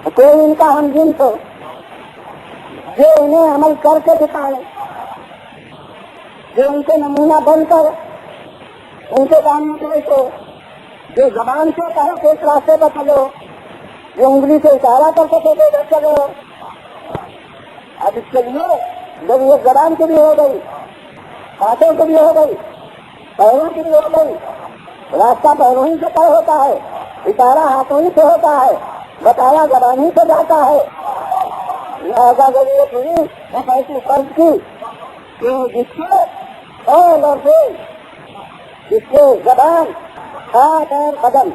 کوئی ان کا ہم جنس ہو جو انہیں عمل کر کے دکھائے، جو ان کے نمونہ بن کر ان کے کام میں ہو، جو زبان سے کہے کہ اس راستے پر چلو، جو انگلی سے اشارہ کر سکے تو ادھر چلو۔ اب اس کے لیے جب یہ زبان کی بھی ہو گئی، ہاتھوں کی بھی ہو گئی، پیروں کی بھی ہو گئی، راستہ پیروں ہی سے طے ہوتا ہے، اشارہ ہاتھوں ہی سے ہوتا ہے، بتایا زبان ہی سے جاتا ہے، لہٰذا ضرورت ہوئی ایک ایسی فرض کی کہ جس سے قول اور فعل، جس سے زبان، ہاتھ اور قدم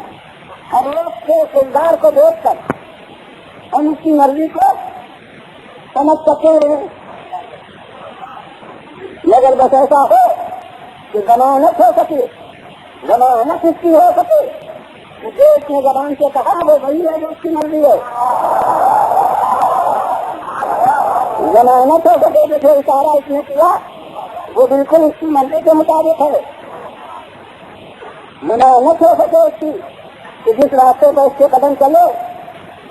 ہر ایک کے کردار کو دیکھ کر ہم اس کی مرضی کو سمجھ سکتے ہیں، مگر بس ایسا ہو کہ ضمانت ہو سکے، ضمانت اس کی ہو سکے کہ جو اس نے زبان سے کہا وہ وہی ہے جو اس کی مرضی ہے، ضمانت ہو سکے کہ جو اشارہ اس نے کیا وہ بالکل اس کی مرضی کے مطابق ہے، ضمانت ہو سکے اس کی کہ جس راستے پر اس کے قدم چلے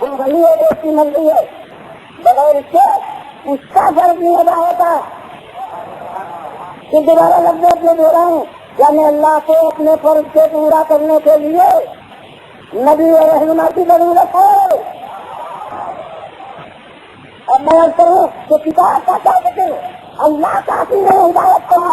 وہ وہی ہے جو اس کی مرضی ہے، بغیر اس کے اس کا فرض نہیں ادا ہوتا۔ پھر دوبارہ لفظ میں بول رہا ہوں، یعنی اللہ کو اپنے فرض کو پورا کرنے کے لیے نبی اور رہنما کی ضرورت ہے۔ اب میں عرض کروں کہ کتاب کا کیا ذکر، اللہ کافی ہے ہدایت کرنا۔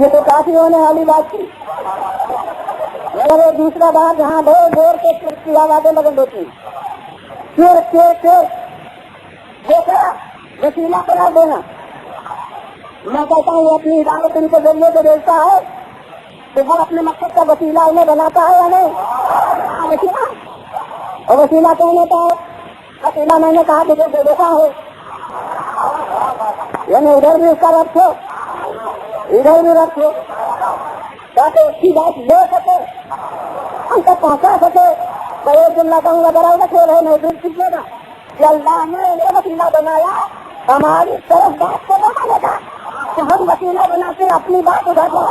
یہ تو کافی ہونے والی بات تھی، مگر وہ دوسرا بات جہاں دور دور کے صرف کی آوازیں لگن ہوتی، دیکھا وسیلہ قرار دینا۔ میں کہتا ہوں اپنی ہدایت ان کے ذریعے سے دیکھتا ہے تو وہ اپنے مقصد کا وسیلہ انہیں بناتا ہے یا نہیں؟ وسیلہ اور وسیلہ کون ہوتا ہے؟ وسیلہ میں نے کہا کہ جو دیکھا ہو، یعنی ادھر بھی اس کا رکھ ہو ادھر بھی رکھو تاکہ اس کی بات لے سکے، ہم تک پہنچا سکے۔ میں ایک دن کہوں گا ذرا رکھے رہے میں دل سیکھے گا کہ اللہ نے یہ وسیلہ بنایا ہماری طرف بات کو بنانے کا، تو ہم وسیلہ بنا کے اپنی بات اٹھا دیں۔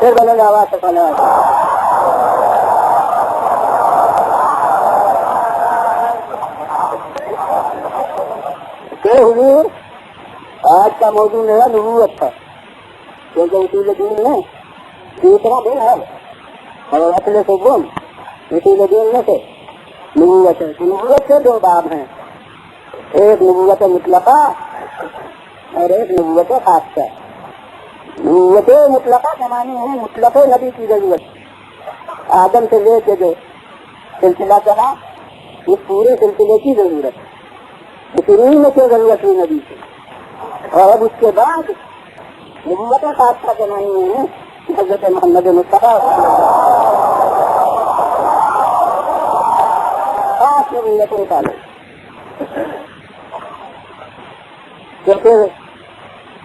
پھر بولے آواز سے پہلے حضور آج کا موضوع میرا نبوت تھا، کیونکہ اصول دین میں دوسرا دن ہے اور اصل سے گم اصول دین میں سے نبوت ہے۔ نبوت سے دو باب ہیں، ایک نبوت مطلقہ اور ایک نبوت خاصہ۔ نبوت مطلقہ کے معنی ہے مطلق نبی کی ضرورت، آدم سے لے کے جو سلسلہ چلا اس پورے سلسلے کی ضرورت، اسی میں سے ضرورت ہوئی نبی کی۔ اور اب اس کے بعد نبوت خاصہ کے معنی ہے حضرت محمد مصطفیٰ خاص نبوت نکالے۔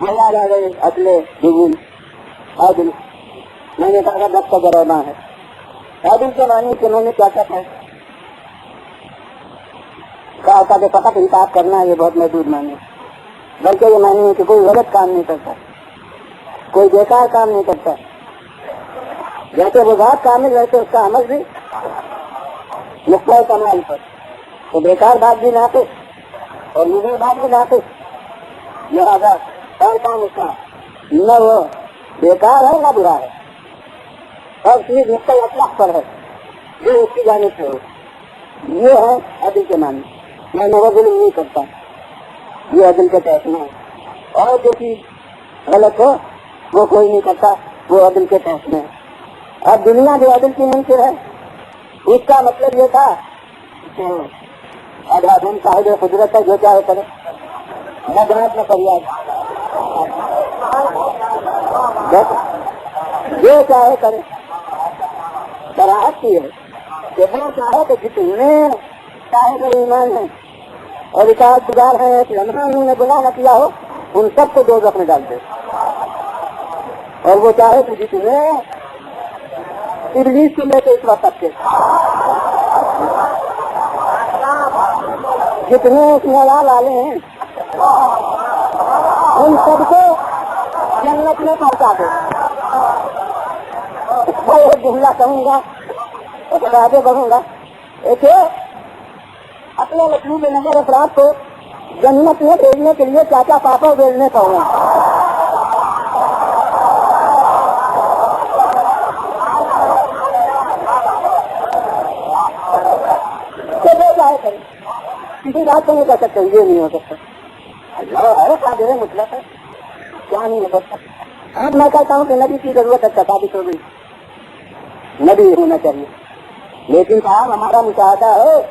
یاد آ گئے اصلے جبول عادل، میں نے کہا دب کا ذرا ہے عادل کے معنی کہ میں نے کیا کہا ہے، کہا تھا کہ فقط انصاف کرنا یہ بہت محدود معنی، بلکہ یہ معنی ہے کہ کوئی غلط کام نہیں کرتا، کوئی بیکار کام نہیں کرتا، جیسے وہ ذات کامل ویسے اس کا عمل بھی نقطۂ کمال پر، تو بیکار بات بھی ناقص اور مجھے بات بھی ناقص، لہٰذا اور کام اس کا نہ وہ بیکار ہے نہ برا ہے، اور چیز نقطۂ اطلاق پر ہے جو اس کی جانب سے ہو، یہ ہے عدل کے معنی۔ میں نہ ظلم نہیں کرتا، یہ عدل کا فیصلہ ہے، اور جو چیز غلط ہو وہ کوئی نہیں کرتا، وہ عدل کے تحت میں. اب دنیا جو عدل کی منکر ہے اس کا مطلب یہ تھا کہ ادھم صاحب قدرت ہے، جو چاہے کرے، نظرات میں فریاد جو چاہے کرے. براہت کی ہے کہ وہ چاہے کہ جتنے صاحب ایمان ہیں اور اطاعت گزار ہیں ایک لمحہ انہوں نے گناہ نہ کیا ہو ان سب کو دوزخ میں ڈال دے، اور وہ چاہے کہ جتنے ابلیس سے لے کے اس وقت کے جتنے اس نوال والے ہیں ان سب کو جنت میں پہنچا دے. میں ایک جملہ کہوں گا اور آگے بڑھوں گا. ایک اپنے مطلوب نظر افراد کو جنت میں بھیجنے کے لیے چاچا پاپا بھیجنے پڑوں گا. کسی بات کو نہیں کہہ سکتے، یہ نہیں ہو سکتا. اللہ ہے قادر ہے، مطلق ہے، کیا نہیں ہو سکتا. اب میں کہتا ہوں کہ نبی کی ضرورت ہے، ثابت ہو گئی، نبی ہونا چاہیے. لیکن صاحب ہمارا مشاہدہ ہے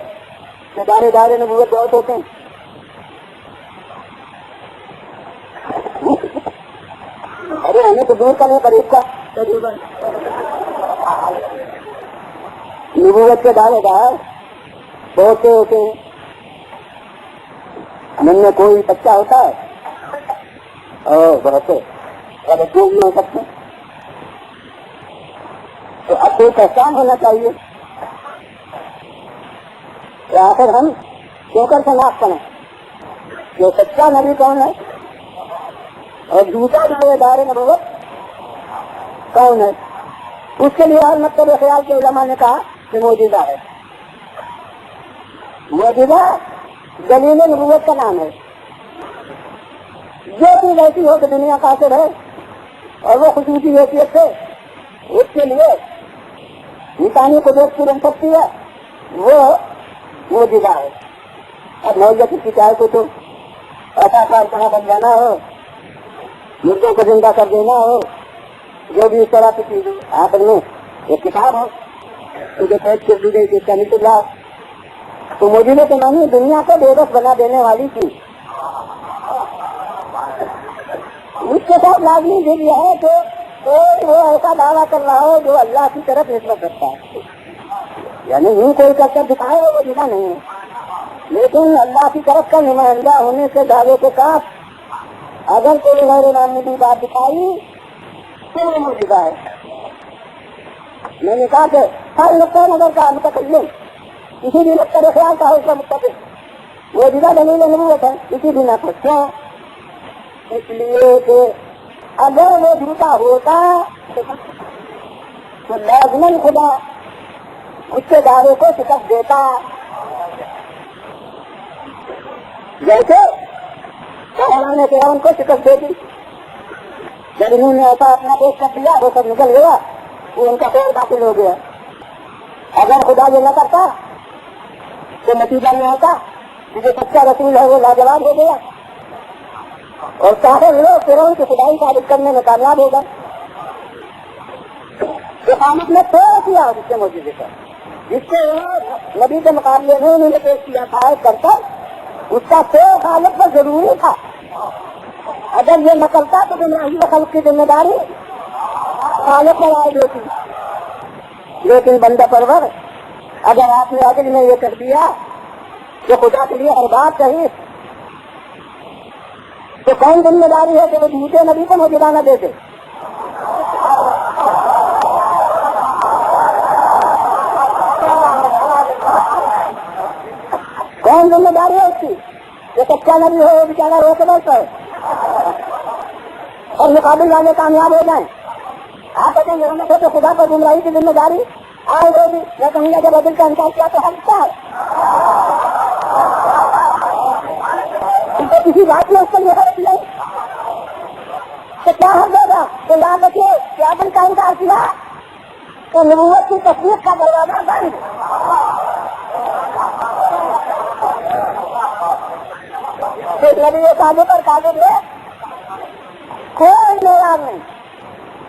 کہ دائرے دائرے نبوت بہت ہوتے ہیں. ارے ہمیں تو دور کرنے قریب کا تجربہ نبوت کے دائرے دار بہت سے ہوتے ہیں. من میں کوئی بچہ ہوتا ہے اور بہت سے نہیں ہو سکتے. تو اب کوئی پہچان ہونا چاہیے کہ آخر ہم کیوں کر شناخت کریں کہ سچا نبی کون ہے اور جھوٹا دائرے دار نبوت کون ہے. اس کے لیے مطلب خیال کے علماء نے کہا کہ موجودہ ہے. موجودہ دلیل نبوت کا نام ہے. جو چیز ایسی ہو کہ دنیا قاصر ہے اور وہ خصوصی حیثیت سے اس کے لیے انسانی قدرت کی بن سکتی ہے وہ موجودہ ہے. اب موجود کی چاہے کو تو ایسا کارخانہ بن جانا ہو، مردوں کو زندہ کر دینا ہو، جو بھی اس طرح کی چیز آخر میں ایک کتاب ہو جو پیش کر دی گئی جس کا نت اللہ تو موجودہ کے معنی دنیا کو بے بس بنا دینے والی چیز. اس کے ساتھ لازمی بھی یہ ہے کہ کوئی وہ ایسا دعویٰ کر رہا ہو جو اللہ کی طرف نسبت رکھتا ہے، یعنی یوں کوئی کر کر دکھائے وہ جدا نہیں ہے، لیکن اللہ کی طرف کا نمائندہ ہونے کے دعوے کے ساتھ اگر کوئی غیر معمولی بات دکھائی تو وہ موجودہ ہے. میں نے کہا کہ ہر نقطۂ نظر کا متکلم کسی بھی نقطۂ خیال کا اس کا متفق وہ جدا دلیل نبوت ہے کسی بھی نہ کیوں؟ اس لیے کہ اگر وہ جھوٹا ہوتا تو لازماً خدا اس کے دعوے کو شکست دیتا. جیسے نے فرعون کو شکست دے دی جب انہوں نے ایسا اپنا پیش کر دیا وہ سب نکل گیا، وہ ان کا پیر داخل ہو گیا. اگر خدا یہ نہ کرتا تو نتیجہ یہ ہوتا کہ جو سچا رسول ہے وہ لاجواب ہو گیا اور سارے لوگ فرعون کی خدائی ثابت کرنے میں کامیاب ہو گئے. اقامت نے پیش کیا جس سے موجودے کا جس سے نبی کے مقابلے میں انہوں نے پیش کیا تھا کر کر اس کا پیش حالت پر ضروری تھا. اگر یہ نہ کرتا تو گمراہی خلق کی ذمہ داری حالت پر عائد ہوتی. لیکن بندہ پرور اگر آپ نے عدل میں یہ کر دیا کہ خدا کے لیے ہر بات کہی تو کون ذمہ داری ہے کہ وہ جھوٹے نبی کو موجودہ نہ دے دے. کون ذمہ داری ہے اس کی کہ سچا نبی ہو بیچارہ رو کے بیٹھتا ہے اور مقابل والے کامیاب ہو جائیں. آپ کہتے ہیں کہ خدا پر گمراہی کی ذمہ داری آئے ہوگی. میں کہوں گا جب عدل کا انکار کیا تو ہلکا ہے کسی بات میں اس کو یہ فرق نہیں تو کیا ہم دے گا تو یاد رکھیے کہ عدل کا انکار کیا تو نبوت کی تصدیق کا دروازہ بند. نبی صادق پر قادر ہے کوئی معیار نہیں.